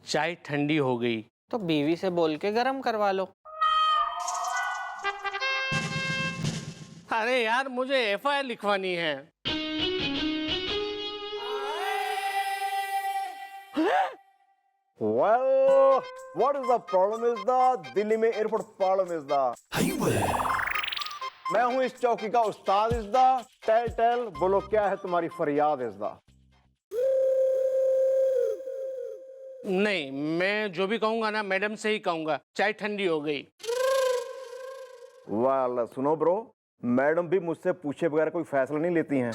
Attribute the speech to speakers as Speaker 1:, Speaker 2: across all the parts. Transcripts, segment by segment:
Speaker 1: चाय ठंडी हो गई।
Speaker 2: तो बीवी से बोल के गरम करवा लो।
Speaker 1: अरे यार, मुझे एफआईआर लिखवानी है।
Speaker 3: Well, what is the problem is the Delhi में एयरपोर्ट प्रॉब्लम इज द मैं हूं इस चौकी का उस्ताद इज द टेल बोलो क्या है तुम्हारी फरियाद इज द
Speaker 1: नहीं, मैं जो भी कहूंगा ना मैडम से ही कहूंगा, चाय ठंडी हो गई।
Speaker 3: वाह सुनो ब्रो, मैडम भी मुझसे पूछे बगैर कोई फैसला नहीं लेती हैं।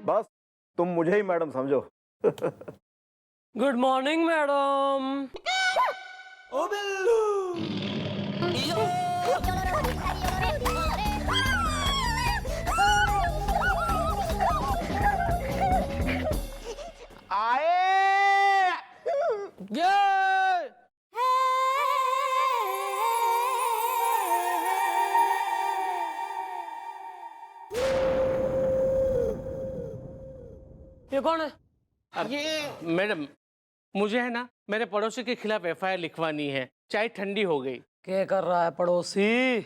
Speaker 3: बस तुम मुझे ही मैडम समझो।
Speaker 4: Good morning madam.
Speaker 3: ओ बिल्लू
Speaker 2: आए
Speaker 4: ये कौन है?
Speaker 1: ये मैडम, मुझे है ना मेरे पड़ोसी के खिलाफ एफआईआर लिखवानी है। चाय ठंडी हो गई।
Speaker 4: क्या कर रहा है पड़ोसी?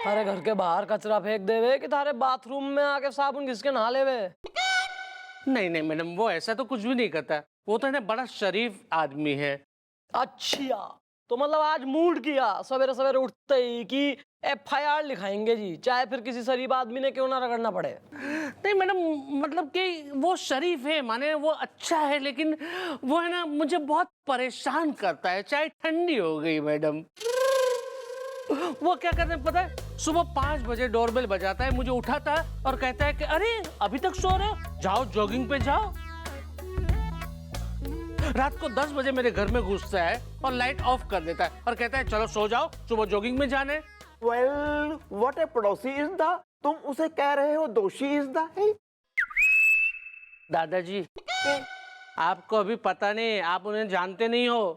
Speaker 4: थारे घर के बाहर कचरा फेंक देवे कि थारे बाथरूम में आके साबुन घिस के नहा लेवे?
Speaker 1: नहीं नहीं मैडम, वो ऐसा तो कुछ भी नहीं करता। वो तो है ना बड़ा शरीफ आदमी है।
Speaker 4: अच्छा, तो मतलब आज मूड किया सवेरे सवेरे उठते ही कि एफआईआर लिखाएंगे जी, चाहे फिर किसी शरीफ आदमी ने क्यों ना रगड़ना पड़े।
Speaker 1: नहीं मैडम, मतलब कि वो शरीफ है, माने वो अच्छा है, लेकिन वो है ना मुझे बहुत परेशान करता है। चाय ठंडी हो गई मैडम। वो क्या करते हैं पता है? सुबह 5 बजे डोरबेल बजाता है, मुझे उठाता है और कहता है कि अरे अभी तक सो रहे हो, जाओ जॉगिंग पे जाओ। रात को 10 बजे मेरे घर में घुसता है और लाइट ऑफ कर देता है और कहता है चलो सो जाओ, सुबह जॉगिंग में जाने।
Speaker 3: वेल व्हाट ए पड़ोसी इज द तुम उसे कह रहे हो दोषी इज द है?
Speaker 1: दादाजी, आपको अभी पता नहीं, आप उन्हें जानते नहीं हो।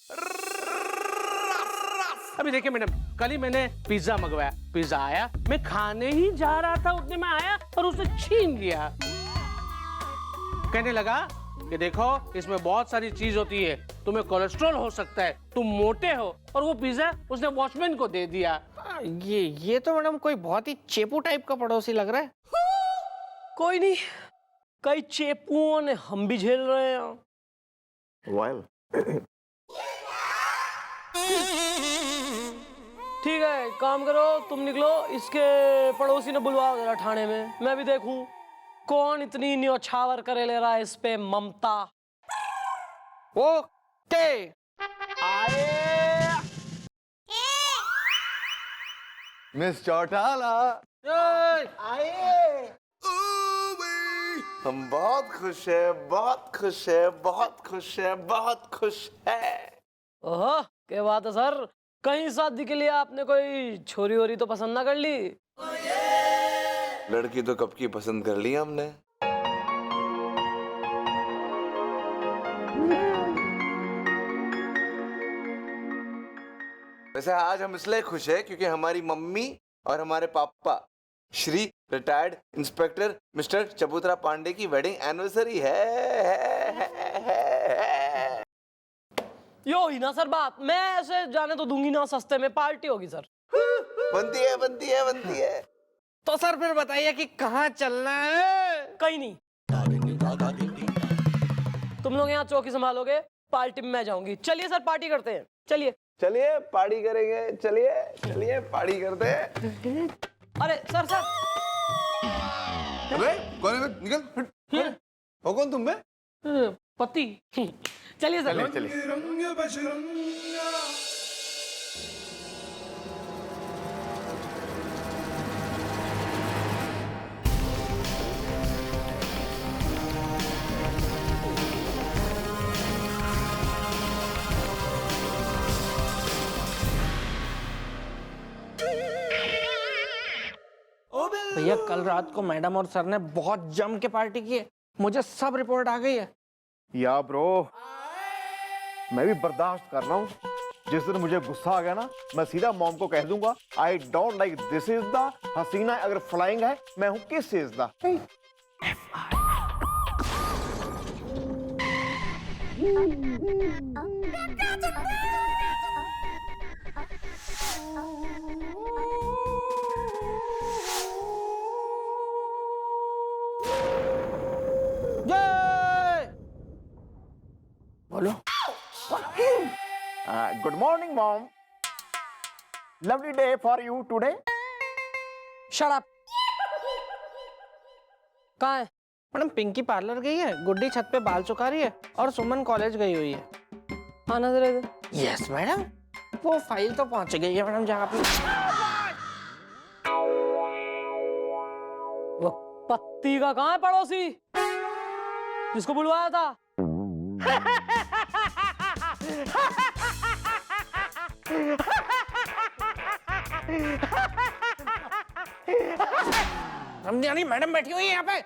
Speaker 1: अभी देखिए मैडम, कल ही मैंने पिज्जा मंगवाया, पिज्जा आया, मैं खाने ही जा रहा था, उतने में आया और उसने छीन लिया। कहने लगा कि देखो इसमें बहुत सारी चीज होती है, तुम्हें कोलेस्ट्रॉल हो सकता है, तुम मोटे हो, और वो पिज्जा उसने वॉचमैन को दे दिया।
Speaker 2: ये तो मैडम कोई बहुत ही चेपू टाइप का पड़ोसी लग रहा है।
Speaker 4: कोई नहीं, कई चेपुओं ने हम भी झेल रहे हैं।
Speaker 3: वेल
Speaker 4: ठीक है, काम करो, तुम निकलो, इसके पड़ोसी ने बुलवाओ जरा थाने में, मैं भी देखूं कौन इतनी न्योछावर करे ले रहा है इस पे ममता।
Speaker 2: ओके
Speaker 3: आए मिस चौटाला आए। हम बहुत खुश है, बहुत खुश है, बहुत खुश है, बहुत खुश है।
Speaker 4: ओह क्या बात है सर, कहीं शादी के लिए आपने कोई छोरी वोरी तो पसंद ना कर ली?
Speaker 5: लड़की तो कब की पसंद कर ली हमने। वैसे आज हम इसलिए खुश हैं क्योंकि हमारी मम्मी और हमारे पापा श्री रिटायर्ड इंस्पेक्टर मिस्टर चबूतरा पांडे की वेडिंग एनिवर्सरी है।
Speaker 4: यो ही ना सर बात, मैं ऐसे जाने तो दूंगी ना, सस्ते में पार्टी होगी सर।
Speaker 5: बनती है बनती है बनती है।
Speaker 2: तो सर फिर बताइए कि कहाँ चलना है?
Speaker 4: कहीं नहीं, तुम लोग यहाँ चौकी संभालोगे, पार्टी में मैं जाऊंगी। चलिए सर पार्टी करते हैं, चलिए
Speaker 3: चलिए पार्टी करेंगे, चलिए चलिए पार्टी करते हैं।
Speaker 4: अरे सर सर
Speaker 5: अबे कौन है? निकल। हो कौन तुम?
Speaker 1: पति।
Speaker 4: चलिए सर।
Speaker 3: चलिए
Speaker 2: भैया कल रात को मैडम और सर ने बहुत जम के पार्टी की है, मुझे सब रिपोर्ट आ गई है।
Speaker 3: या ब्रो, मैं भी बर्दाश्त कर रहा हूँ। जिस दिन मुझे गुस्सा आ गया ना, मैं सीधा मॉम को कह दूंगा I don't like this is the हसीना अगर फ्लाइंग है, मैं हूँ किस इज द।
Speaker 2: जय बोलो।
Speaker 3: Good morning mom, lovely day for you today.
Speaker 4: Shut up. कहाँ है?
Speaker 2: मैडम पिंकी पार्लर गई है, गुड्डी छत पे बाल सुखा रही है और सुमन कॉलेज गई हुई है।
Speaker 4: आना जरा इधर।
Speaker 2: यस मैडम, वो फाइल तो पहुंच गई है मैडम जहाँ पे।
Speaker 4: वो पत्ती का कहाँ है पड़ोसी जिसको बुलवाया था?
Speaker 2: समझानी मैडम बैठी हुई है यहाँ पे।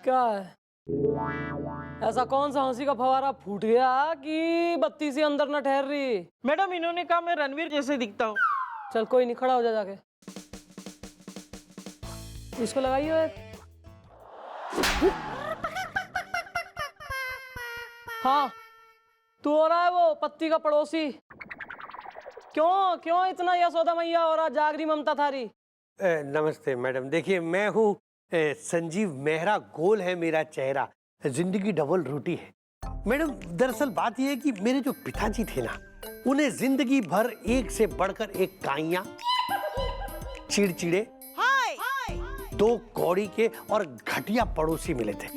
Speaker 4: क्या है? ऐसा कौन सा हंसी का फवारा फूट गया कि बत्ती से अंदर न ठहर रही?
Speaker 2: मैडम इन्होंने कहा मैं रणवीर जैसे दिखता हूँ।
Speaker 4: चल कोई नहीं, खड़ा हो जा जाके। इसको लगाइयो एक। हाँ, तू हो रहा है वो पत्ती का पड़ोसी। क्यों क्यों इतना यशोदा मैया और आज जागरी ममता थारी?
Speaker 1: नमस्ते मैडम, देखिए मैं हूँ संजीव मेहरा, गोल है मेरा चेहरा, जिंदगी डबल रोटी है। मैडम दरअसल बात यह है कि मेरे जो पिताजी थे ना, उन्हें जिंदगी भर एक से बढ़कर एक काइयां, चिड़चिड़े, दो कौड़ी के और घटिया पड़ोसी मिले थे।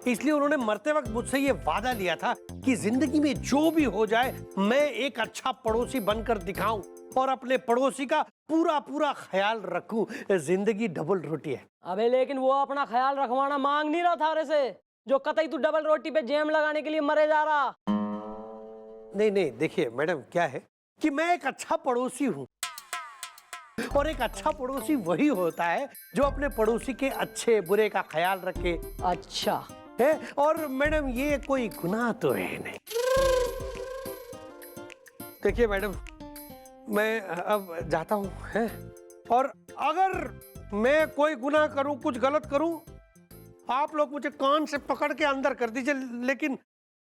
Speaker 1: इसलिए उन्होंने मरते वक्त मुझसे ये वादा लिया था कि जिंदगी में जो भी हो जाए मैं एक अच्छा पड़ोसी बनकर दिखाऊं और अपने पड़ोसी का पूरा पूरा ख्याल रखूं। जिंदगी डबल रोटी है।
Speaker 4: अबे लेकिन वो अपना ख्याल रखवाना मांग नहीं रहा था रे से, जो कतई तू डबल रोटी पे जैम लगाने के लिए मरे जा रहा।
Speaker 1: नहीं नहीं, देखिए मैडम क्या है कि मैं एक अच्छा पड़ोसी हूँ, और एक अच्छा पड़ोसी वही होता है जो अपने पड़ोसी के अच्छे बुरे का ख्याल रखे।
Speaker 4: अच्छा
Speaker 1: है, और मैडम ये कोई गुनाह तो है नहीं। देखिए मैडम, मैं अब जाता हूँ है, और अगर मैं कोई गुनाह करूं, कुछ गलत करूं, आप लोग मुझे कान से पकड़ के अंदर कर दीजिए, लेकिन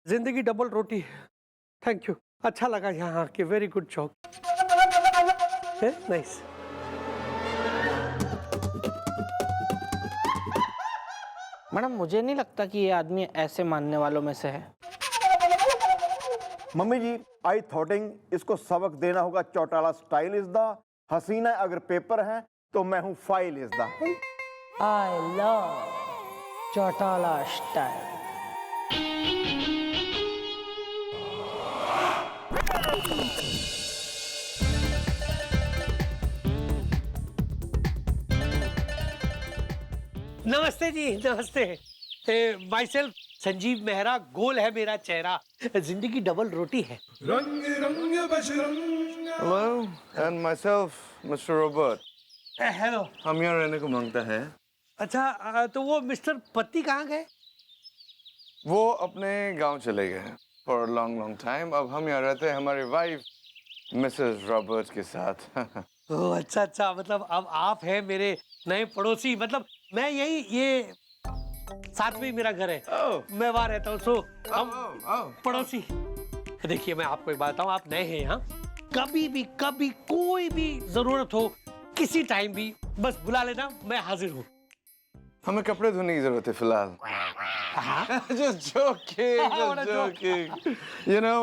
Speaker 1: जिंदगी डबल रोटी है। थैंक यू, अच्छा लगा यहाँ आके, very good job, nice.
Speaker 2: Madam मुझे नहीं लगता कि ये आदमी ऐसे मानने वालों में से है।
Speaker 3: मम्मी जी, आई थॉटिंग इसको सबक देना होगा। चौटाला स्टाइल इज द, हसीना अगर पेपर है तो मैं हूं file is the.
Speaker 4: I love Chautala style.
Speaker 1: नमस्ते जी, नमस्ते। माई सेल्फ संजीव मेहरा, गोल है मेरा चेहरा, जिंदगी डबल रोटी है।
Speaker 5: Hello, and myself, Mr. Robert.
Speaker 1: Hello.
Speaker 5: हम यहाँ रहने को मांगता है।
Speaker 1: अच्छा, तो वो मिस्टर पति कहाँ गए?
Speaker 5: वो अपने गांव चले गए for a long long time। अब हम यहाँ रहते हैं हमारी वाइफ मिसेस रॉबर्ट के साथ।
Speaker 1: ओह अच्छा अच्छा, मतलब अब आप हैं मेरे नए पड़ोसी। मतलब मैं यही, ये साथ में ही मेरा घर है। मैं वहाँ रहता हूँ, सो हम पड़ोसी। देखिए मैं आपको एक बात बताऊँ, आप नए हैं यहाँ, कभी भी कभी कोई भी जरूरत हो, किसी टाइम भी बस बुला लेना, मैं हाजिर हूँ।
Speaker 5: हमें कपड़े धोने की जरूरत है फिलहाल। Just joking, just joking. You know,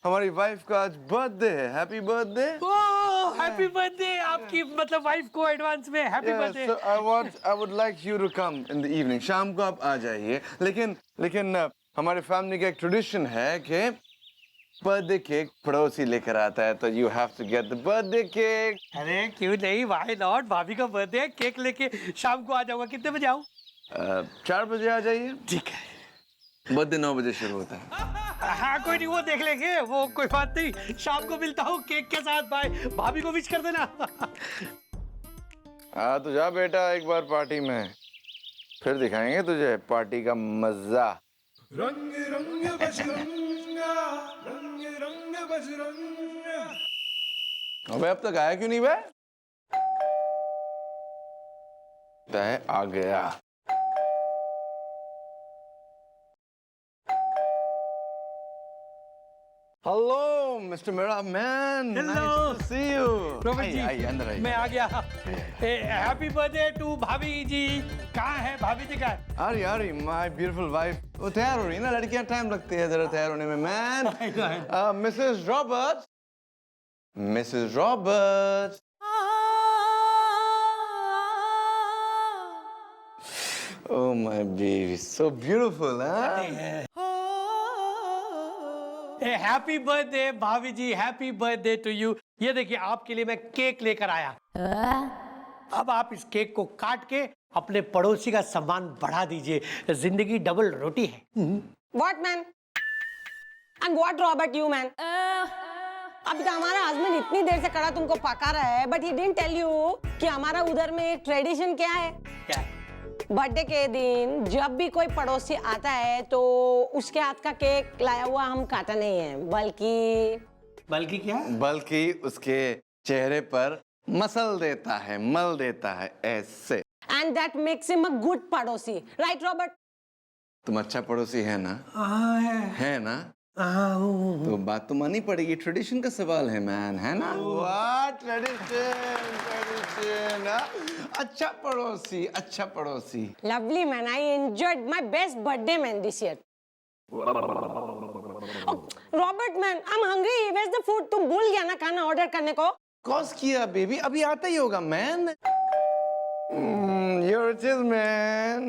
Speaker 5: हमारी वाइफ का आज बर्थडे है। Happy birthday.
Speaker 1: ओह हैप्पी बर्थडे, आपकी मतलब वाइफ को एडवांस में happy birthday.
Speaker 5: So I would like you to come in the evening। शाम को आप आ जाइए। लेकिन हमारे फैमिली का एक ट्रेडिशन है कि बर्थडे केक पड़ोसी लेकर आता है, तो you have to get the birthday cake।
Speaker 1: अरे क्यों नहीं, व्हाई नॉट, भाभी का बर्थडे है, केक लेके शाम को आ जाऊंगा। कितने बजे आऊँ?
Speaker 5: 4 बजे आ जाइए।
Speaker 1: ठीक है।
Speaker 5: बर्थडे 9 बजे शुरू होता है।
Speaker 1: हाँ कोई नहीं, वो देख लेंगे, वो कोई बात नहीं। शाम को मिलता हूँ केक के साथ, बाय। भाभी को विश कर देना।
Speaker 5: हाँ तो जा बेटा, एक बार पार्टी में, फिर दिखाएंगे तुझे पार्टी का मजा।
Speaker 6: रंग रंग बजरंगा, रंग रंग बजरंगा।
Speaker 5: अबे अब तक आया क्यों नहीं बे? आ गया। Hello, Mr. Mera man.
Speaker 7: Hello.
Speaker 5: Nice to see you.
Speaker 7: Robert ji,
Speaker 5: आइए, अंदर आइए.
Speaker 7: मैं आ गया। हैप्पी बर्थडे टू भाभी जी। कहाँ है भाभी जी का?
Speaker 5: अरे my beautiful wife. वो तैयार हो रही है ना, लड़कियां टाइम लगती है जरा तैयार होने में, man. Mrs. Roberts. Mrs. Roberts. Oh my baby, so beautiful, huh?
Speaker 7: Happy birthday भाभी जी, हैप्पी बर्थडे टू यू। ये देखिए आपके लिए मैं केक लेकर आया। अब आप इस केक को काट के अपने पड़ोसी का सम्मान बढ़ा दीजिए। जिंदगी डबल रोटी है।
Speaker 8: What man? And what Robert you man? अभी तो हमारा हस्बैंड इतनी देर से खड़ा तुमको पका रहा है, but he didn't tell you कि हमारा उधर में एक ट्रेडिशन क्या है?
Speaker 7: क्या है?
Speaker 8: बर्थडे के दिन जब भी कोई पड़ोसी आता है तो उसके हाथ का केक लाया हुआ हम काटा नहीं है,
Speaker 7: बल्कि क्या?
Speaker 5: बल्कि उसके चेहरे पर मसल देता है, मल देता है ऐसे।
Speaker 8: and that makes him a good पड़ोसी, right Robert?
Speaker 5: तुम अच्छा पड़ोसी है ना? है ना? तो बात तो माननी पड़ेगी, ट्रेडिशन का सवाल है मैन, है ना? वाह ट्रेडिशन, अच्छा पड़ोसी, अच्छा पड़ोसी।
Speaker 8: Lovely man, I enjoyed my best birthday man this year. Oh, Robert man, I'm hungry. Where's the food? तुम भूल गया ना खाना ऑर्डर करने को?
Speaker 5: कॉस किया बेबी, अभी आता ही होगा मैन। You're just man।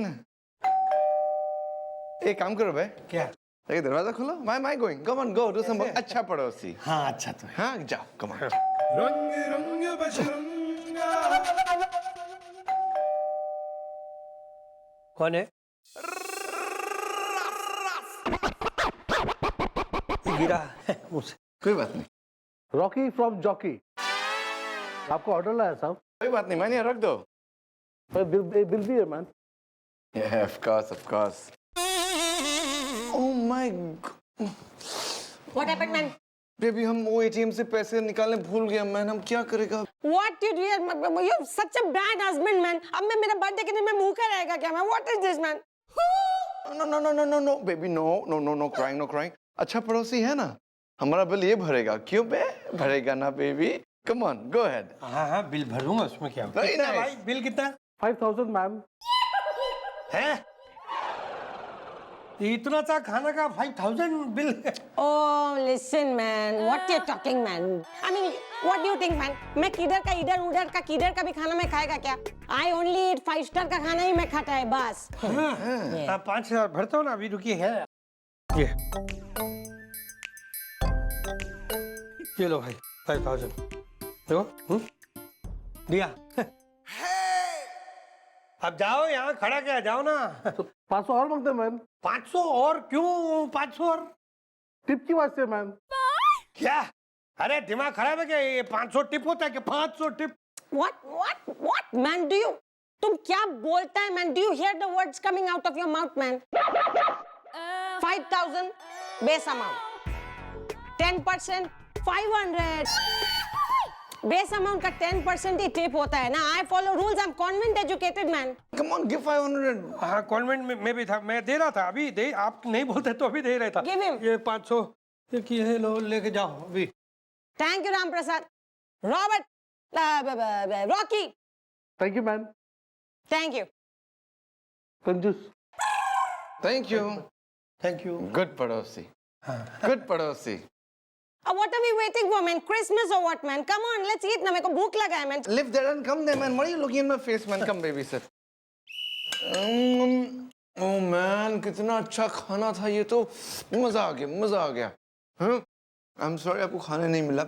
Speaker 5: एक काम करो भाई।
Speaker 7: क्या?
Speaker 5: एक दरवाजा खोलो। Why am I going? Come on, go do some work। अच्छा पड़ोसी।
Speaker 7: हाँ अच्छा तो है।
Speaker 5: हाँ जाओ, come on।
Speaker 6: रंग रंग बजरंगा
Speaker 7: कौन है? गिरा है मुझसे।
Speaker 5: कोई बात नहीं,
Speaker 1: रॉकी फ्रॉम जॉकी, आपको ऑर्डर लाया साहब।
Speaker 5: कोई बात नहीं, मैंने यहाँ रख दो।
Speaker 1: बिल भी है man.
Speaker 5: Yeah, of course, of course। Oh my God।
Speaker 8: What happened man?
Speaker 5: Baby हम वो एटीएम से पैसे निकालने भूल गए मैन, हम क्या करेगा?
Speaker 8: What did you such a bad husband man? अब मैं मेरा बर्थडे के दिन मैं भूखा रहेगा क्या मैं? What is this man?
Speaker 5: No, baby, no crying, no crying। अच्छा पड़ोसी है ना, हमारा बिल ये भरेगा, क्यों बे? भरेगा ना baby, come on, go ahead।
Speaker 7: हाँ बिल भरूंगा, उसमें क्या?
Speaker 5: Very
Speaker 7: कितना
Speaker 5: nice।
Speaker 7: भाई, बिल कितना
Speaker 1: 5000 मैम।
Speaker 7: है? इतना सा खाना का 5000 bill?
Speaker 8: Oh, listen man, what you're talking man? I mean, what do you think man? मैं किधर का इधर उधर का किधर का भी खाना मैं खाएगा क्या? I only eat 5 स्टार का खाना ही मैं खाता है बस।
Speaker 7: 5000 भरता हूँ ना, अभी रुकिए है। ये लो भाई 5000 देखो। दिया। अब जाओ, यहाँ खड़ा क्या, जाओ ना।
Speaker 1: 500 और मांगते हैं मैम।
Speaker 7: 500 और क्यों? 500 और
Speaker 1: टिप की बात से मैम।
Speaker 7: क्या? अरे दिमाग खराब है क्या? ये 500 टिप होता है क्या? 500 tip?
Speaker 8: What man do you? तुम क्या बोलता है man? Do you hear the words coming out of your mouth man? 5000 base amount, 10% 500। Base amount का 10% ही टिप होता है ना। I follow rules, I am convent educated man.
Speaker 5: Come on, give 500।
Speaker 7: हाँ convent में भी था, मैं दे रहा था अभी। दे, आप नहीं बोलते तो अभी दे रहा था।
Speaker 8: Give him।
Speaker 7: ये 500 ये लो, लेके जाओ अभी।
Speaker 8: Thank you Ram Prasad. Robert, Rocky,
Speaker 1: thank you ma'am.
Speaker 8: Thank you.
Speaker 1: कंजूस।
Speaker 5: Thank you।
Speaker 7: Thank you.
Speaker 5: Good पड़ोसी, good पड़ोसी।
Speaker 8: What are we waiting for man? Christmas or what man? Come on, let's eat ना, मेरे को भूख लगा है man।
Speaker 5: Lift that and come there, man। What are you looking in my face, man? Come, baby, sit। Oh man, कितना अच्छा खाना था ये तो, मजा आ गया। हाँ? I'm sorry आपको खाने नहीं मिला।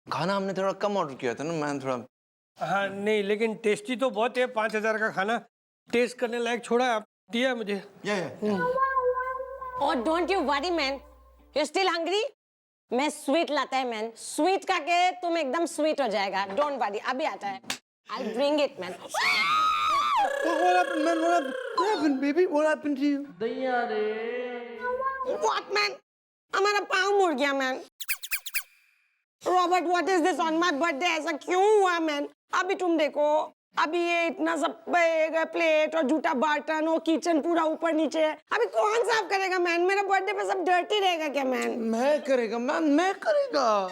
Speaker 5: खाना हमने थोड़ा कम ऑर्डर किया था ना मैन, थोड़ा।
Speaker 7: हाँ नहीं, लेकिन टेस्टी तो बहुत है। 5000 का खाना टेस्ट करने लायक छोड़ा आप दिया मुझे।
Speaker 8: Oh, don't you worry man. You're still hungry? मैं स्वीट लाता है मैन। स्वीट का के तुम एकदम स्वीट हो जाएगा। डोंट वरी, अभी आता है। I'll bring it man।
Speaker 5: What happened, man? What happened, baby? What happened to you?
Speaker 8: What man? हमारा पाँव मुड़ गया man. Robert, what is this on my birthday? ऐसा क्यों हुआ मैन? अभी तुम देखो। अभी ये इतना सब प्लेट और जूठा बर्तन और किचन पूरा ऊपर नीचे है, अभी कौन साफ करेगा मैन? मेरा बर्थडे पे सब डर्टी रहेगा क्या मैन?
Speaker 5: मैं करेगा मैन, मैं करेगा।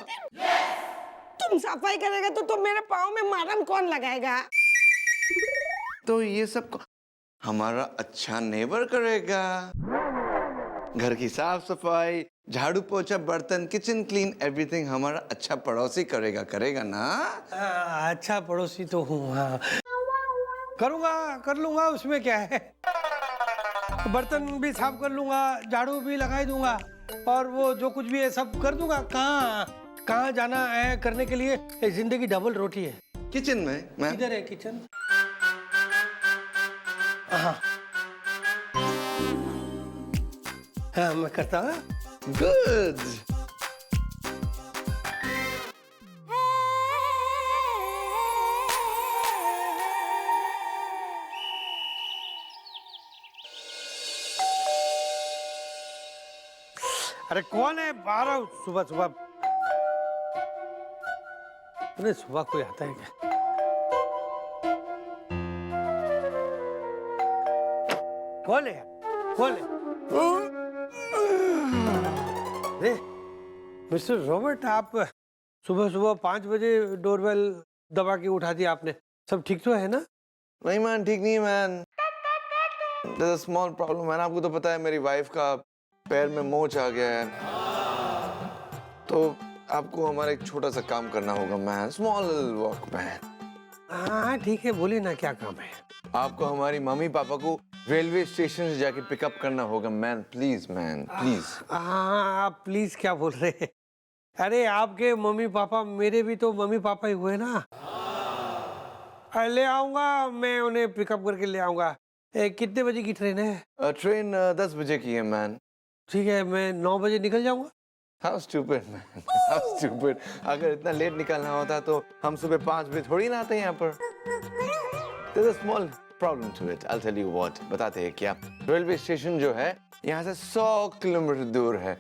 Speaker 8: तुम सफाई करेगा तो मेरे पाँव में मारम कौन लगाएगा?
Speaker 5: तो ये सब हमारा अच्छा नेबर करेगा। घर की साफ सफाई, झाड़ू पोछा, बर्तन, किचन क्लीन, एवरीथिंग हमारा अच्छा पड़ोसी करेगा, करेगा ना?
Speaker 7: अच्छा पड़ोसी तो हूँ, हाँ करूँगा, कर लूँगा, उसमें क्या है। बर्तन भी साफ कर लूँगा, झाड़ू भी लगा दूंगा, और वो जो कुछ भी है सब कर दूंगा। कहाँ जाना है करने के लिए? जिंदगी डबल रोटी है।
Speaker 5: किचन में मैं
Speaker 7: इधर है किचन। हाँ हाँ मैं करता हूँ।
Speaker 5: गुड।
Speaker 7: अरे कौन है? आ रहा हूँ सुबह सुबह। अरे सुबह कोई आता है क्या? कौन है? कौन है? अरे मिस्टर रॉबर्ट, आप सुबह सुबह 5 बजे डोरबेल दबा के उठा दिया आपने। सब ठीक तो है ना?
Speaker 5: नहीं मैन, ठीक नहीं man. There's a small problem man. आपको तो पता है मेरी वाइफ का पैर में मोच आ गया है, तो आपको हमारा एक छोटा सा काम करना होगा मैन। Small work man.
Speaker 7: हाँ ठीक है, बोलिए ना क्या काम है?
Speaker 5: आपको हमारी मम्मी पापा को रेलवे स्टेशन से जाके पिकअप करना होगा मैन। Please man, please.
Speaker 7: हाँ आप प्लीज क्या बोल रहे हैं? अरे आपके मम्मी पापा मेरे भी तो मम्मी पापा ही हुए ना। ले आऊंगा, मैं उन्हें पिकअप करके ले आऊंगा। कितने बजे की ट्रेन है?
Speaker 5: ट्रेन 10 बजे की है मैन।
Speaker 7: ठीक है, मैं 9 बजे निकल जाऊंगा।
Speaker 5: How stupid man, how stupid। अगर इतना लेट निकलना होता तो हम सुबह 5 बजे थोड़ी ना आते यहाँ पर। There's a small problem to it, I'll tell you what। बताते हैं क्या। रेलवे स्टेशन जो है यहाँ से 100 किलोमीटर दूर है।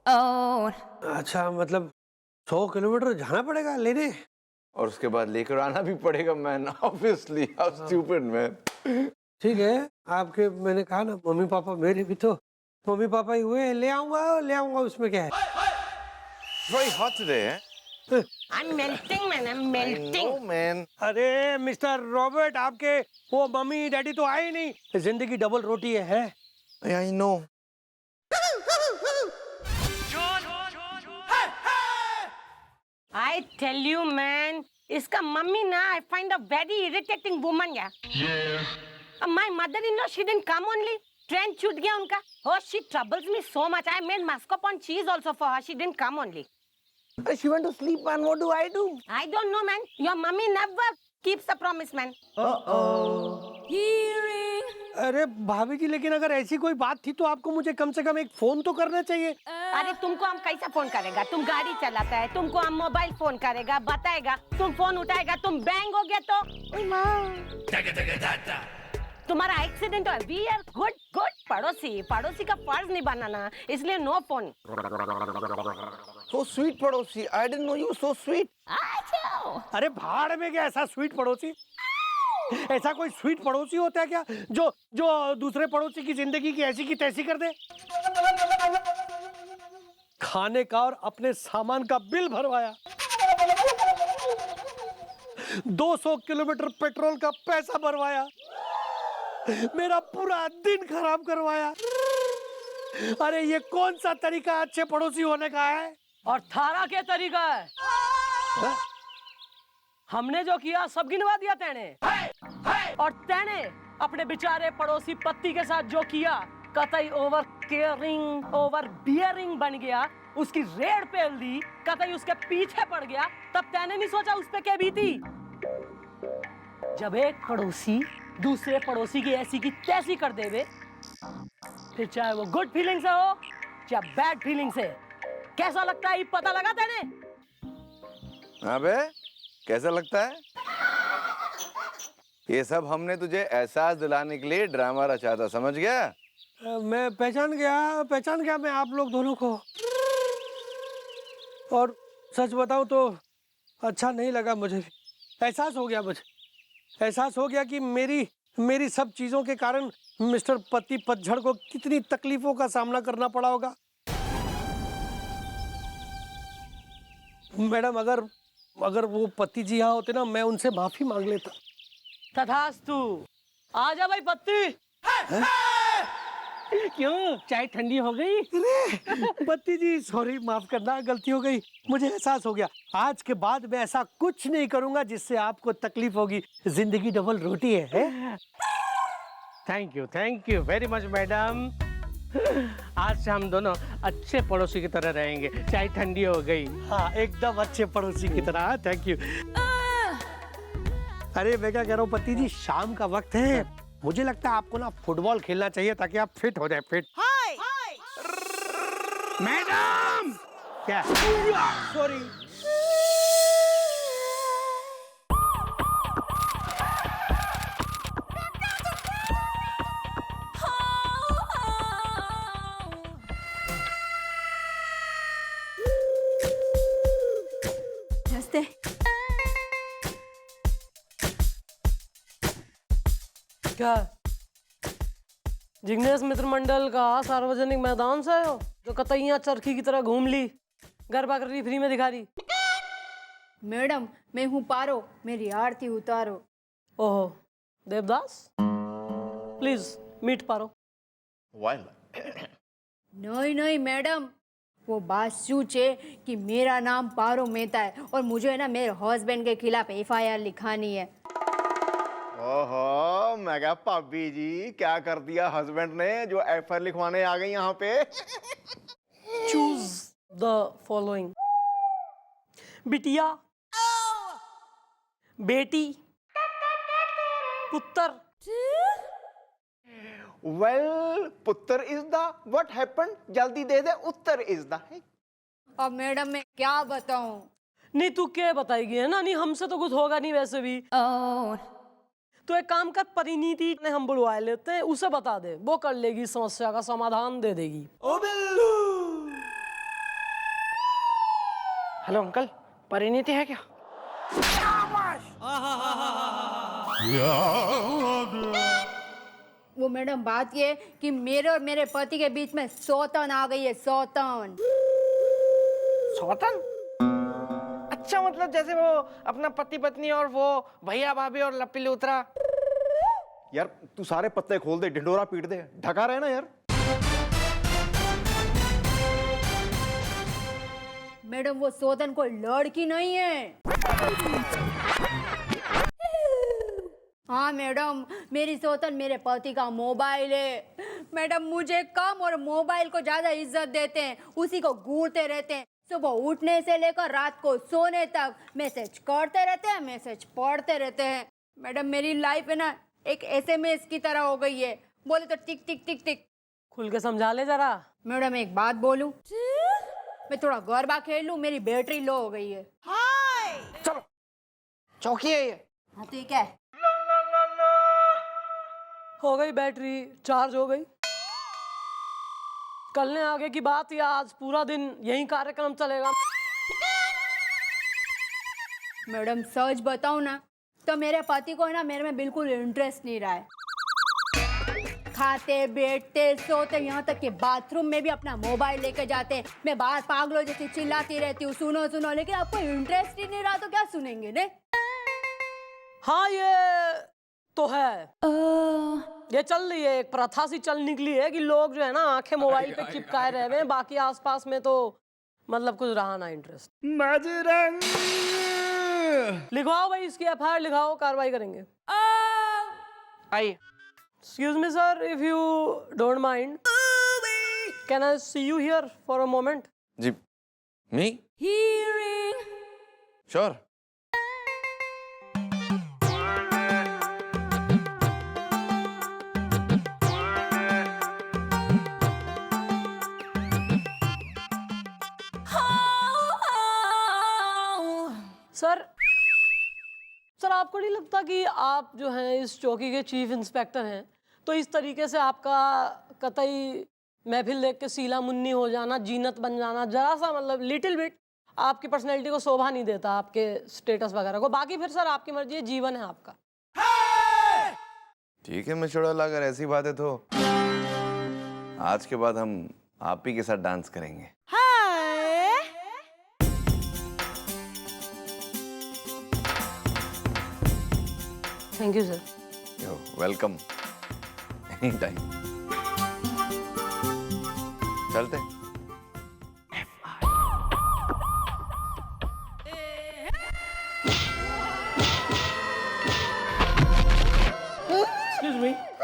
Speaker 7: अच्छा, मतलब 100 किलोमीटर जाना पड़ेगा लेने?
Speaker 5: और उसके बाद लेकर आना भी पड़ेगा man, obviously. How stupid man।
Speaker 7: ठीक है, आपके मैंने कहा ना मम्मी पापा मेरे भी तो मम्मी पापा ही हुए। ले आऊंगा, उसमें क्या है?
Speaker 5: Very hot today, eh?
Speaker 8: I'm melting man, I'm melting।
Speaker 5: I know, man।
Speaker 7: अरे मिस्टर रॉबर्ट, आपके वो मम्मी डैडी तो आए ही नहीं। जिंदगी डबल रोटी है?
Speaker 5: I know।
Speaker 8: I tell you man, इसका मम्मी ना I find a very irritating woman यार। My mother-in-law, she didn't come only। Train छूट गया उनका। Oh, she troubles me so much। I made mascarpone cheese also for her। She didn't come only।
Speaker 2: She went to sleep, man. What do I do?
Speaker 8: I don't know man। Your mummy never keeps a promise man।
Speaker 7: अरे भाभी जी, लेकिन अगर ऐसी कोई बात थी तो आपको मुझे कम से कम एक फोन तो करना चाहिए।
Speaker 8: अरे तुमको हम कैसा फोन करेगा? तुम गाड़ी चलाता है, तुमको हम मोबाइल फोन करेगा, बताएगा, तुम फोन उठाएगा, तुम बैंग हो गया तो तुम्हारा एक्सीडेंट है। वी आर गुड पड़ोसी का फर्ज नहीं बनाना, इसलिए नो फोन।
Speaker 5: So sweet पड़ोसी। I didn't know you were so sweet।
Speaker 7: अरे भाड़ में क्या ऐसा स्वीट पड़ोसी? ऐसा कोई स्वीट पड़ोसी होता है क्या जो दूसरे पड़ोसी की जिंदगी की ऐसी की तैसी कर दे? खाने का और अपने सामान का बिल भरवाया, 200 किलोमीटर पेट्रोल का पैसा भरवाया, मेरा पूरा दिन खराब करवाया। अरे ये कौन सा तरीका अच्छे पड़ोसी होने का है?
Speaker 4: और थारा क्या तरीका है? हमने जो किया सब गिनवा दिया तेने। और तेने अपने बेचारे पड़ोसी पति के साथ जो किया, कतई ओवर केयरिंग, ओवर बियरिंग बन गया, उसकी रेड पेल दी, कतई उसके पीछे पड़ गया, तब तेने नहीं सोचा उस पे क्या बीती। जब एक पड़ोसी दूसरे पड़ोसी की ऐसी की तैसी कर देवे, फिर चाहे वो गुड फीलिंग से हो या बैड फीलिंग से, कैसा लगता है ये पता लगा तेने?
Speaker 5: अबे कैसा लगता है? ये सब हमने तुझे एहसास दिलाने के लिए ड्रामा रचा था, समझ गया?
Speaker 7: मैं पहचान गया मैं आप लोग दोनों को। और सच बताऊं तो अच्छा नहीं लगा मुझे। एहसास हो गया मुझे, एहसास हो गया कि मेरी सब चीजों के कारण मिस्टर पति पतझड़ को कितनी तकलीफों का सामना करना पड़ा होगा। मैडम अगर वो पति जी यहाँ होते ना, मैं उनसे माफी मांग लेता।
Speaker 4: तथास्तु। आ जा भाई पत्ती।
Speaker 1: क्यों, चाय ठंडी हो गई?
Speaker 7: पति जी सॉरी, माफ करना, गलती हो गई, मुझे एहसास हो गया। आज के बाद मैं ऐसा कुछ नहीं करूंगा जिससे आपको तकलीफ होगी। जिंदगी डबल रोटी है?
Speaker 1: Thank you very much madam. आज से हम दोनों अच्छे पड़ोसी की तरह रहेंगे। चाय ठंडी हो गई।
Speaker 7: हाँ, एकदम अच्छे पड़ोसी की तरह। Thank you. अरे मैं क्या कह रहा हूँ पति जी, शाम का वक्त है, मुझे लगता है आपको ना फुटबॉल खेलना चाहिए ताकि आप फिट हो जाए। फिट। मैडम क्या? सॉरी।
Speaker 9: नमस्ते।
Speaker 4: क्या जिग्नेश मित्र मंडल का सार्वजनिक मैदान से हो जो कतैया चरखी की तरह घूम ली, गरबा कर रही, फ्री में दिखा रही?
Speaker 9: मैडम मैं हूँ पारो, मेरी आरती उतारो।
Speaker 4: ओहो, देवदास प्लीज मीट पारो।
Speaker 9: नहीं नहीं मैडम, वो बात सूच है कि मेरा नाम पारो मेहता है और मुझे है ना मेरे हस्बैंड के खिलाफ FIR लिखानी है।
Speaker 3: ओहो, मैं क्या भाभी जी, क्या कर दिया हस्बैंड ने जो FIR लिखवाने आ गई यहाँ पे?
Speaker 4: चूज द फॉलोइंग: बिटिया, बेटी, पुत्र।
Speaker 3: वेल, पुत्र इज द व्हाट हैपेंड, जल्दी दे दे, उत्तर इज द।
Speaker 9: अब मैडम मैं क्या बताऊं?
Speaker 4: नहीं तू क्या बताएगी, है ना? नहीं हमसे तो कुछ होगा नहीं वैसे भी। तो एक काम कर, परिनीति ने हम बुलवा लेते हैं, उसे बता दे, वो कर लेगी, समस्या का समाधान दे देगी।
Speaker 2: ओ बिल्लू। हेलो अंकल, परिणीति है क्या?
Speaker 9: वो मैडम बात ये है कि मेरे और मेरे पति के बीच में सौतन आ गई है। सौतन?
Speaker 2: सौतन? अच्छा, मतलब जैसे वो अपना पति पत्नी और वो भैया भाभी और लप्पी लूथरा।
Speaker 3: यार तू सारे पत्ते खोल दे, ढिंडोरा पीट दे, ढका रहे ना यार।
Speaker 9: मैडम वो सौतन कोई लड़की नहीं है। हाँ मैडम, मेरी सौतन मेरे पति का मोबाइल है। मैडम मुझे कम और मोबाइल को ज्यादा इज्जत देते हैं, उसी को घूरते रहते हैं। सुबह उठने से लेकर रात को सोने तक मैसेज करते रहते हैं, मैसेज पढ़ते रहते हैं। मैडम मेरी लाइफ है ना एक SMS की तरह हो गई है, बोले तो टिक टिक टिक टिक।
Speaker 4: खुल के समझा ले जरा।
Speaker 9: मैडम एक बात बोलूं, मैं थोड़ा गरबा खेल लूं, मेरी बैटरी लो हो गई है।
Speaker 2: चलो, चौकी है ये।
Speaker 9: हाँ तो ये क्या है?
Speaker 4: हो गई बैटरी चार्ज, हो गई। कल ने आगे की बात या आज पूरा दिन यही कार्यक्रम चलेगा?
Speaker 9: मैडम सच बताऊं ना तो मेरे पति को है ना मेरे में बिल्कुल इंटरेस्ट नहीं रहा है। खाते बैठते सोते, यहाँ तक कि बाथरूम में भी अपना मोबाइल लेके जाते हैं। मैं बाहर पागलों जैसी चिल्लाती रहती हूँ, सुनो सुनो, लेकिन आपको इंटरेस्ट ही नहीं रहा तो क्या सुनेंगे ने?
Speaker 4: हाँ ये तो है, ये चल रही है, एक प्रथा सी चल निकली है कि लोग जो है ना आंखें मोबाइल पे चिपकाए रहे हैं, बाकी आसपास में तो मतलब कुछ रहा ना इंटरेस्ट। लिखवाओ भाई, इसकी FIR लिखाओ, कार्रवाई करेंगे।
Speaker 2: आइए।
Speaker 4: Excuse me sir, if you don't mind, can I see you here for a moment?
Speaker 5: जी, me? Sure.
Speaker 4: सर आपको नहीं लगता कि आप जो हैं इस चौकी के चीफ इंस्पेक्टर हैं, तो इस तरीके से आपका कतई महफिल देख के सीला मुन्नी हो जाना, जीनत बन जाना, जरा सा मतलब लिटिल बिट आपकी पर्सनैलिटी को शोभा नहीं देता, आपके स्टेटस वगैरह को। बाकी फिर सर आपकी मर्जी है, जीवन है आपका।
Speaker 5: ठीक है मिस्टर डॉल, अगर ऐसी बात है तो आज के बाद हम आप ही के साथ डांस करेंगे।
Speaker 4: Thank you sir.
Speaker 5: Welcome, any time. चलते।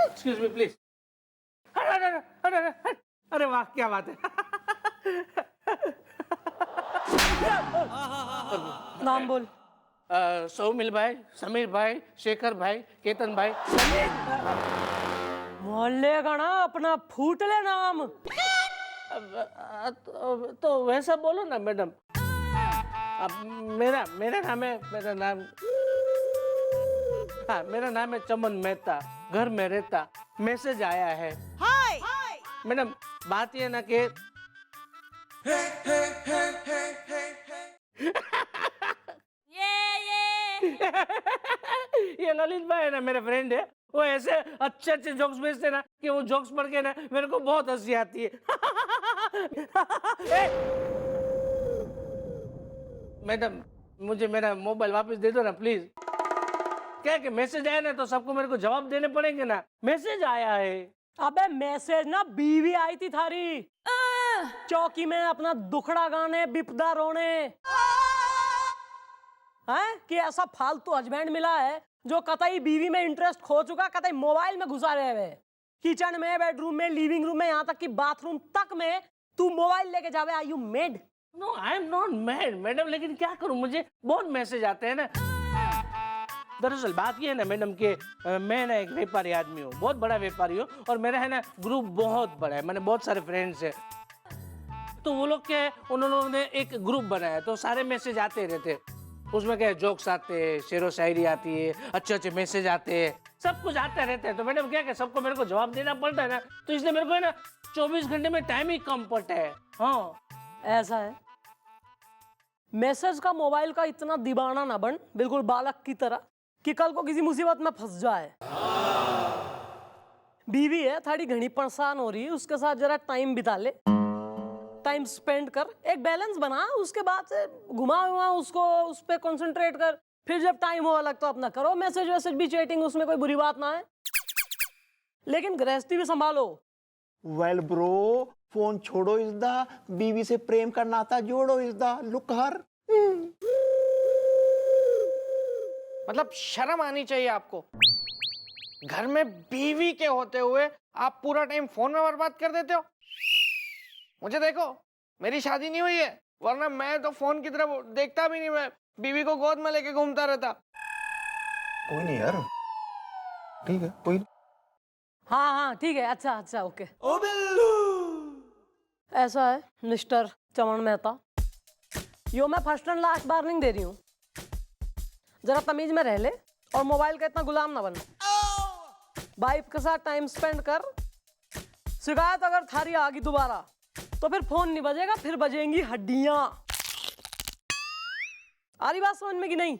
Speaker 1: Excuse me please. अरे वाह, क्या बात है।
Speaker 4: नाम बोल।
Speaker 1: सौमिल भाई, समीर भाई, शेखर भाई, केतन भाई।
Speaker 4: मोहल्ले का ना अपना फूट ले नाम।
Speaker 1: तो वैसा बोलो ना मैडम। अब मेरा नाम है, मेरा नाम है चमन मेहता, घर में रहता। मैसेज आया है। हाय मैडम, बात ये ना कि ये ललित भाई है ना, मेरे फ्रेंड है। वो ऐसे अच्छे अच्छे जोक्स भेजते ना कि वो जोक्स पढ़ के ना मेरे को बहुत हंसी आती है। मैडम, मुझे मेरा मोबाइल वापस दे दो ना प्लीज। क्या कि मैसेज आया ना तो सबको मेरे को जवाब देने पड़ेंगे ना। मैसेज आया है।
Speaker 4: अबे मैसेज ना बीवी आई थी थारी, चौकी में अपना दुखड़ा गाने, बिपदा रोने। हैं कि ऐसा फालतू हस्बैंड मिला है जो कतई बीवी में इंटरेस्ट खो चुका, कतई मोबाइल में घुसा रहे हुए। किचन में, बेडरूम में, लिविंग रूम में, यहाँ तक कि बाथरूम तक में तू मोबाइल लेके जावे। Are you mad?
Speaker 1: No, I am not mad madam, लेकिन क्या करूं, मुझे बहुत मैसेज आते हैं ना। दरअसल बात ये है ना मैडम कि मैं ना एक व्यापारी आदमी हूँ, बहुत बड़ा व्यापारी हूँ, और मेरा है ना ग्रुप बहुत बड़ा है, मैंने बहुत सारे फ्रेंड्स हैं। तो वो लोग क्या है, उन्होंने एक ग्रुप बनाया, तो सारे मैसेज आते रहते। उसमें क्या जोक्स आते हैं, शेरो शायरी आती है, अच्छे अच्छे मैसेज आते हैं, सब कुछ आता रहता है। तो मैडम क्या सबको मेरे को जवाब देना पड़ता है ना, तो इसलिए मेरे को है ना 24 घंटे में टाइम ही कम पड़ता है। हाँ
Speaker 4: ऐसा है। मैसेज का मोबाइल का इतना दीवाना ना बन, बिल्कुल बालक की तरह, कि कल को किसी मुसीबत में फंस जाए। बीवी है, थोड़ी घनी परेशान हो रही है, उसके साथ जरा टाइम बिता ले, टाइम स्पेंड कर, एक बैलेंस बना। उसके बाद से घुमा उसको, उस पर कंसंट्रेट कर। फिर जब टाइम हो अलग तो अपना करो मैसेज वैसेज भी, चैटिंग, उसमें कोई बुरी बात ना है। लेकिन गृहस्थी भी संभालो।
Speaker 2: वेल ब्रो, फोन छोड़ो इसदा, बीवी से प्रेम का नाता जोड़ो इसदा। लुक हर। मतलब शर्म आनी चाहिए आपको। घर में बीवी के होते हुए आप पूरा टाइम फोन में बर्बाद कर देते हो। मुझे देखो, मेरी शादी नहीं हुई है, वरना मैं तो फोन की तरफ देखता भी नहीं, मैं बीवी को गोद में लेके घूमता रहता।
Speaker 3: कोई नहीं यार, ठीक है, कोई नहीं।
Speaker 4: हाँ ठीक है, अच्छा ओके। ओ बिल्लू, ऐसा है मिस्टर चमन मेहता, यो मैं फर्स्ट एंड लास्ट वार्निंग दे रही हूँ, जरा तमीज में रह ले और मोबाइल का इतना गुलाम ना बन। वाइफ के साथ टाइम स्पेंड कर। शिकायत अगर थारी आ गई दोबारा तो फिर फोन नहीं बजेगा, फिर बजेंगी हड्डियां। आ रही बात समझ में कि नहीं?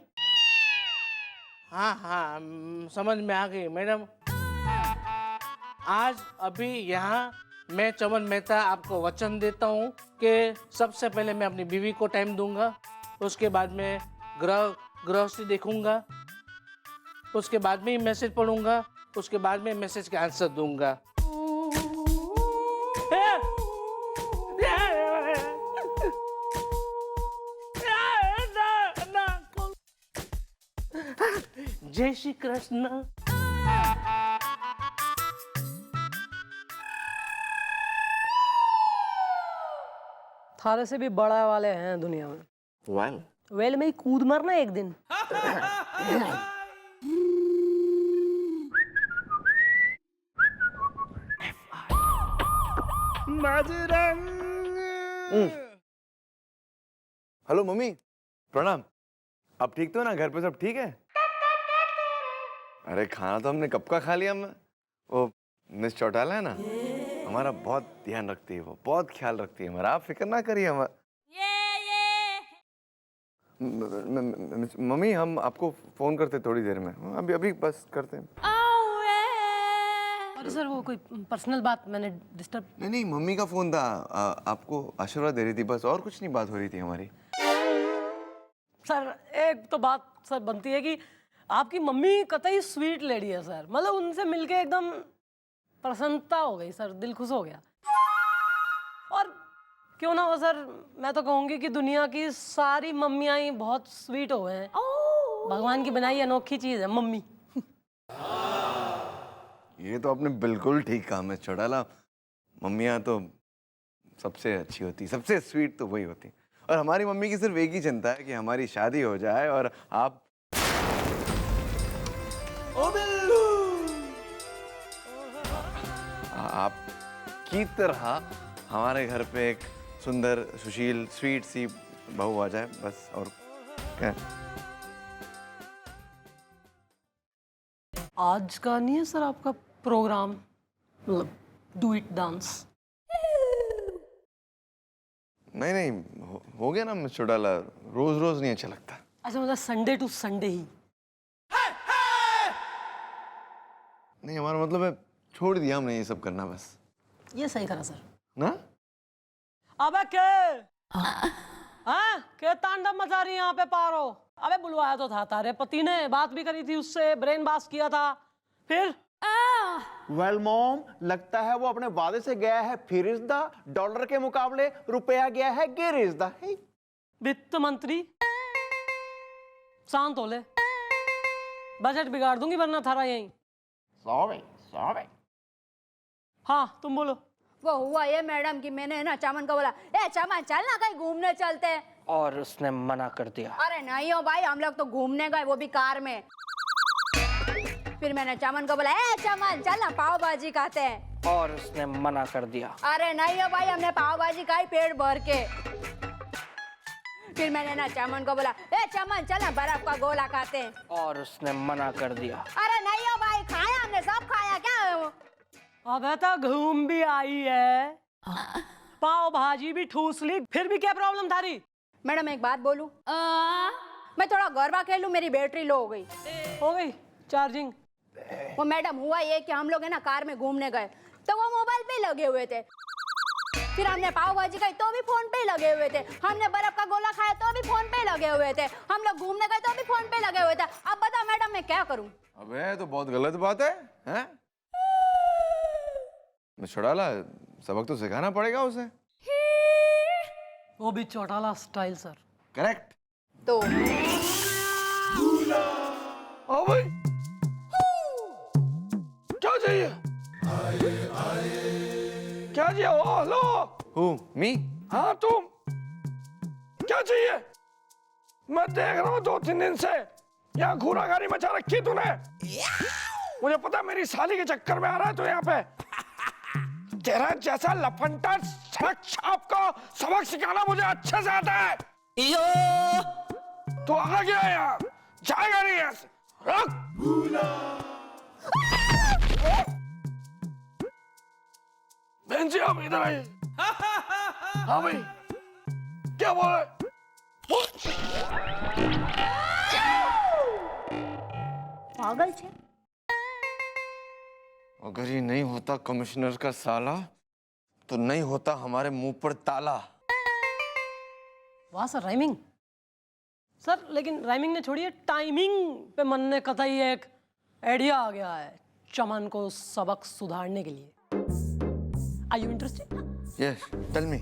Speaker 1: हाँ, समझ में आ गई मैडम। आज अभी यहाँ मैं चमन मेहता आपको वचन देता हूँ कि सबसे पहले मैं अपनी बीवी को टाइम दूंगा, उसके बाद में गृहस्थी देखूंगा, उसके बाद में ही मैसेज पढ़ूंगा, उसके बाद में मैसेज का आंसर दूंगा। जय श्री कृष्ण।
Speaker 4: थारे से भी बड़ा वाले हैं दुनिया में। वेल में ही कूद मरना एक दिन।
Speaker 5: हेलो मम्मी, प्रणाम। अब ठीक तो ना, घर पे सब ठीक है? अरे खाना तो हमने कब का खा लिया। मैं वो मिस चौटाला है ना, हमारा बहुत ध्यान रखती है, वो बहुत ख्याल रखती है हमारा। आप फिक्र ना करिए हमारा। मम्मी हम आपको फोन करते थोड़ी देर में, अभी अभी बस करते हैं।
Speaker 4: अरे सर वो कोई पर्सनल बात मैंने डिस्टर्ब।
Speaker 5: नहीं नहीं, मम्मी का फोन था, आपको आशीर्वाद दे रही थी बस, और कुछ नहीं बात हो रही थी हमारी।
Speaker 4: सर एक तो बात सर बनती है कि आपकी मम्मी कतई स्वीट लेडी है सर, मतलब उनसे मिलके एकदम प्रसन्नता हो गई सर, दिल खुश हो गया। और क्यों ना हो सर, मैं तो कहूँगी कि दुनिया की सारी मम्मियाँ ही बहुत स्वीट हो गए हैं। भगवान की बनाई अनोखी चीज़ है मम्मी।
Speaker 5: ये तो आपने बिल्कुल ठीक कहा मिस चौटाला, मम्मियाँ तो सबसे अच्छी होती, सबसे स्वीट तो वही होती। और हमारी मम्मी की सिर्फ एक ही चिंता है कि हमारी शादी हो जाए और आप आपकी तरह हमारे घर पे एक सुंदर सुशील स्वीट सी बहू आ जाए बस, और क्या।
Speaker 4: आज का नहीं है सर आपका प्रोग्राम, मतलब डू इट डांस?
Speaker 5: नहीं नहीं, हो गया ना मिस चौटाला, रोज रोज नहीं अच्छा लगता।
Speaker 4: अच्छा मतलब संडे टू संडे ही?
Speaker 5: नहीं, हमारा मतलब है छोड़ दिया हमने ये सब करना बस।
Speaker 4: ये सही करा सर
Speaker 5: ना?
Speaker 4: अबे के तांडव मचा रही यहाँ पे पारो? अबे बुलवाया तो था तारे पति ने, बात भी करी थी उससे, ब्रेन वॉश किया था, फिर
Speaker 3: वेल मॉम, लगता है वो अपने वादे से गया है फिर इज द डॉलर के मुकाबले रुपया गया है गिर इज द।
Speaker 4: वित्त मंत्री शांत हो ले, बजट बिगाड़ दूंगी वरना थारा यहीं।
Speaker 3: सॉरी।
Speaker 4: हाँ तुम बोलो।
Speaker 9: वो हुआ ये मैडम कि मैंने ना चमन को बोला, ए चमन चल ना कहीं घूमने चलते हैं,
Speaker 2: और उसने मना कर दिया।
Speaker 9: अरे नहीं हो भाई, हम लोग तो घूमने गए, वो भी कार में। फिर मैंने चमन को बोला, ए चमन चल ना पाव भाजी खाते हैं,
Speaker 2: और उसने मना कर दिया।
Speaker 9: अरे नहीं हो भाई, हमने पाव भाजी खाई पेट भर के। फिर मैंने ना चमन को बोला, ए चमन चल ना बर्फ का गोला खाते हैं,
Speaker 2: और उसने मना कर दिया।
Speaker 9: अरे नहीं हो भाई, खाया हमने, सब खाया क्या।
Speaker 4: अबे तो घूम भी आई है, पाव भाजी भी ठूस ली, फिर भी क्या प्रॉब्लम था रही?
Speaker 9: मैडम एक बात बोलूं, मैं थोड़ा गरबा खेलूं, मेरी बैटरी लो हो गई।
Speaker 4: हो गई चार्जिंग?
Speaker 9: वो मैडम हुआ ये कि हम लोग है ना कार में घूमने गए, तो वो मोबाइल पे लगे हुए थे। फिर हमने पाव भाजी खाई तो भी फोन पे लगे हुए थे, हमने बर्फ का गोला खाया तो भी फोन पे लगे हुए थे, हम लोग घूमने गए तो भी फोन पे लगे हुए थे। अब बता मैडम मैं क्या करूं?
Speaker 5: अबे तो बहुत गलत बात है, हैं? मिस चौटाला, सबक तो सिखाना पड़ेगा उसे।
Speaker 4: वो भी चौटाला स्टाइल सर।
Speaker 5: करेक्ट।
Speaker 9: तो
Speaker 2: ओ भाई, क्या चाहिए? क्या चाहिए? ओ हेलो।
Speaker 5: हु मी?
Speaker 2: हाँ तुम, क्या चाहिए? मैं देख रहा हूँ 2-3 दिन से यहाँ घूराघारी मचा रखी तूने। मुझे पता है मेरी साली के चक्कर में आ रहा है तू यहाँ पे। तेरा जैसा लफंटा सड़क छाप को सबक सिखाना मुझे अच्छे से आता है। तो आ गया यहाँ, जाएगा नहीं यहाँ से। बहन जी आप इधर आइए। हाँ भाई, क्या बोल रहे?
Speaker 9: पागल छे।
Speaker 5: अगर ये नहीं होता कमिश्नर का साला, तो नहीं होता हमारे मुंह पर ताला।
Speaker 4: वाह सर, राइमिंग सर, लेकिन राइमिंग ने छोड़िए, टाइमिंग पे मन ने कतई एक आइडिया आ गया है चमन को सबक सुधारने के लिए। Are you interested?
Speaker 5: Yes, tell me.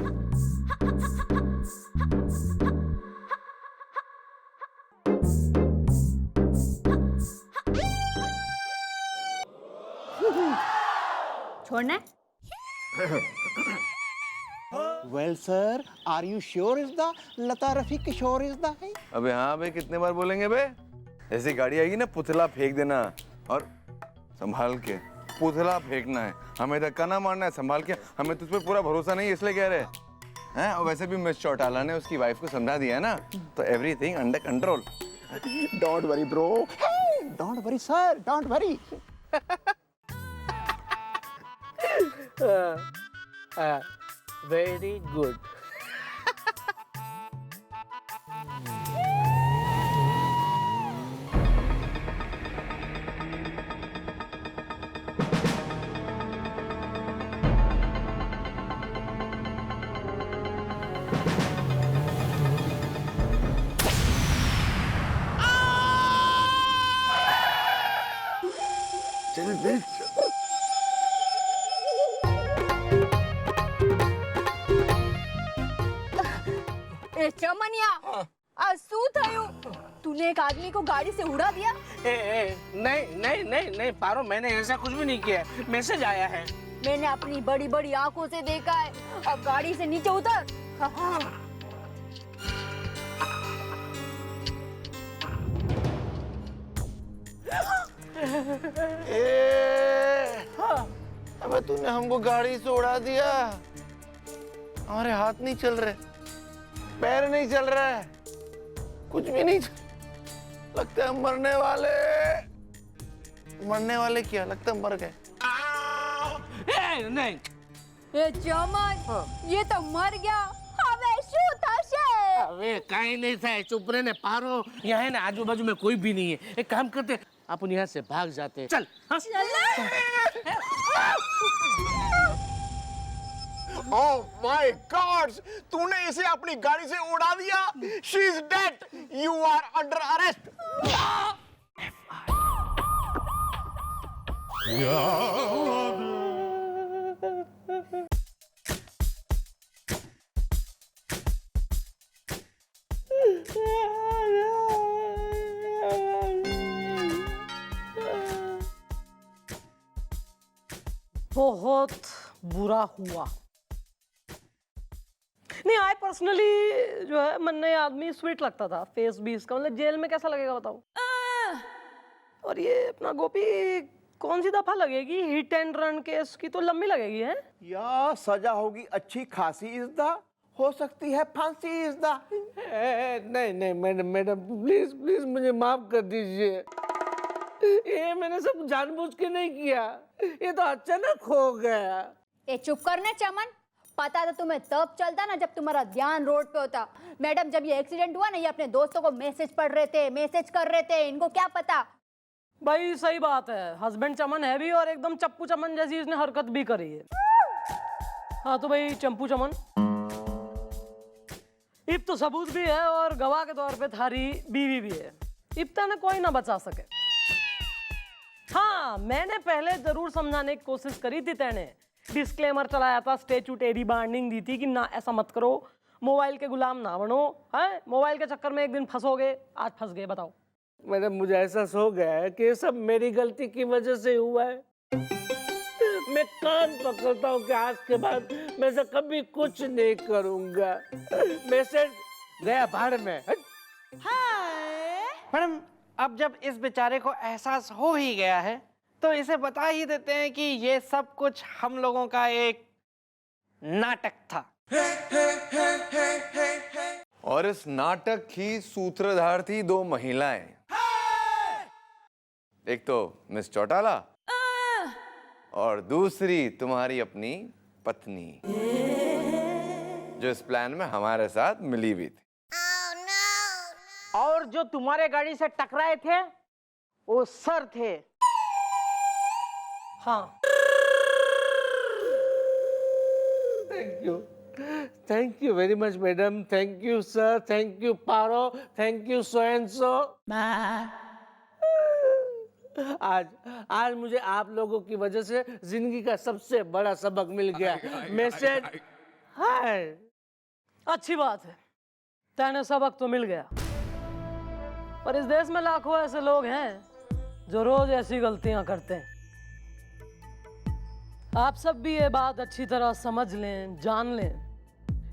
Speaker 9: छोड़ना है?
Speaker 3: Well sir, are you sure is the Lata Rafi Kishore is the?
Speaker 5: अबे हाँ बे, कितने बार बोलेंगे बे? ऐसी गाड़ी आएगी ना, पुतला फेंक देना, और संभाल के पुतला फेंकना है, हमें धक्का ना मारना है, संभाल के। हमें तुझ पे पूरा भरोसा नहीं है इसलिए कह रहे हैं। और वैसे भी मिस चौटाला ने उसकी वाइफ को समझा दिया है ना, तो everything under control.
Speaker 3: Don't worry bro, don't worry sir, don't worry.
Speaker 1: Very good.
Speaker 5: जल्दी चल।
Speaker 9: ए चमनिया आज શું થયું तूने एक आदमी को गाड़ी से उड़ा दिया
Speaker 1: नहीं नहीं नहीं नहीं पारो, मैंने ऐसा कुछ भी नहीं किया, मैसेज आया है।
Speaker 9: मैंने अपनी बड़ी बड़ी आंखों से देखा है। अब गाड़ी से नीचे उतर। हाँ।
Speaker 5: अबे तूने हमको गाड़ी से उड़ा दिया। हमारे हाथ नहीं चल रहे, पैर नहीं चल रहा है, कुछ भी नहीं लगता है मरने वाले क्या लगता है मर गए।
Speaker 1: नहीं
Speaker 9: ए चमन ये तो मर गया। હવે શું થશે?
Speaker 1: अबे कहीं नहीं था, चुप रहे ने पारो। यहाँ है ना आजू बाजू में कोई भी नहीं है। एक काम करते, अपन यहाँ से भाग जाते। चल हाँ?
Speaker 3: Oh my God! तूने इसे अपनी गाड़ी से उड़ा दिया। She is dead. You are under arrest.
Speaker 4: बहुत बुरा हुआ। नहीं, आई पर्सनली जो है मन्ना ये आदमी स्वीट लगता था, फेस भी इसका, मतलब जेल में कैसा लगेगा बताओ। और ये अपना गोपी कौन सी दफा लगेगी? हिट एंड रन केस की तो लंबी लगेगी है।
Speaker 3: या सजा होगी अच्छी खासी इज़्दा, हो सकती है फांसी इज़्दा।
Speaker 1: नहीं नहीं मैडम मैडम प्लीज प्लीज मुझे माफ कर दीजिए। ये मैंने सब जानबूझ के नहीं किया, ये तो अचानक हो गया।
Speaker 9: ए चुप करने चमन, पता तो तुम्हें तब चलता ना जब तुम्हारा ध्यान रोड पे होता। मैडम जब ये एक्सीडेंट हुआ ना, ये अपने दोस्तों को मैसेज पढ़ रहे थे, मैसेज कर रहे थे, इनको क्या पता।
Speaker 4: भाई सही बात है, हस्बैंड चमन है भी और एकदम चप्पू चमन जैसी इसने हरकत भी करी है। हाँ तो भाई चंपू चमन, इब तो सबूत भी है और गवाह के तौर पे थारी बीवी भी है। इब्ता ने कोई ना बचा सके। हाँ मैंने पहले जरूर समझाने की कोशिश करी थी, तेने डिस्क्लेमर चलाया था, स्टैट्यूटरी वार्निंग दी थी कि ना ऐसा मत करो, मोबाइल के गुलाम ना बनो, है मोबाइल के चक्कर में एक दिन फंसोगे। आज फंस गए बताओ।
Speaker 1: मैडम मुझे एहसास हो गया है कि ये सब मेरी गलती की वजह से हुआ है। मैं कान पकड़ता हूँ कि आज के बाद मैं ऐसा कभी कुछ नहीं करूंगा। मैसेज गया भाड़ में।
Speaker 2: मैडम अब जब इस बेचारे को एहसास हो ही गया है तो इसे बता ही देते हैं कि ये सब कुछ हम लोगों का एक नाटक था।
Speaker 5: और इस नाटक की सूत्रधार थी दो महिलाएं, एक तो मिस चौटाला और दूसरी तुम्हारी अपनी पत्नी, जो इस प्लान में हमारे साथ मिली हुई थी।
Speaker 2: और जो तुम्हारे गाड़ी से टकराए थे वो सर थे।
Speaker 4: हाँ
Speaker 1: thank you very much madam, thank you sir, thank you Paro, thank you so and so. आज मुझे आप लोगों की वजह से जिंदगी का सबसे बड़ा सबक मिल गया। मैसेज हाय,
Speaker 4: अच्छी बात है, तेने सबक तो मिल गया, पर इस देश में लाखों ऐसे लोग हैं जो रोज ऐसी गलतियां करते हैं। आप सब भी ये बात अच्छी तरह समझ लें, जान लें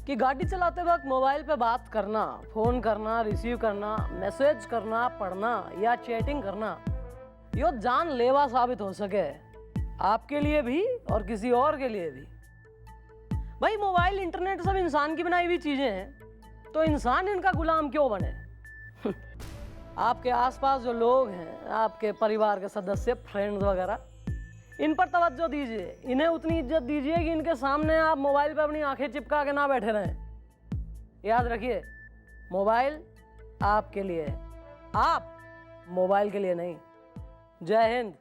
Speaker 4: कि गाड़ी चलाते वक्त मोबाइल पे बात करना, फोन करना, रिसीव करना, मैसेज करना, पढ़ना या चैटिंग करना यो जानलेवा साबित हो सके, आपके लिए भी और किसी और के लिए भी। भाई मोबाइल, इंटरनेट सब इंसान की बनाई हुई चीजें हैं, तो इंसान इनका गुलाम क्यों बने? आपके आसपास जो लोग हैं, आपके परिवार के सदस्य, फ्रेंड्स वगैरह, इन पर तवज्जो दीजिए, इन्हें उतनी इज्जत दीजिए कि इनके सामने आप मोबाइल पर अपनी आंखें चिपका के ना बैठे रहें। याद रखिए, मोबाइल आपके लिए है, आप मोबाइल के लिए नहीं। जय हिंद।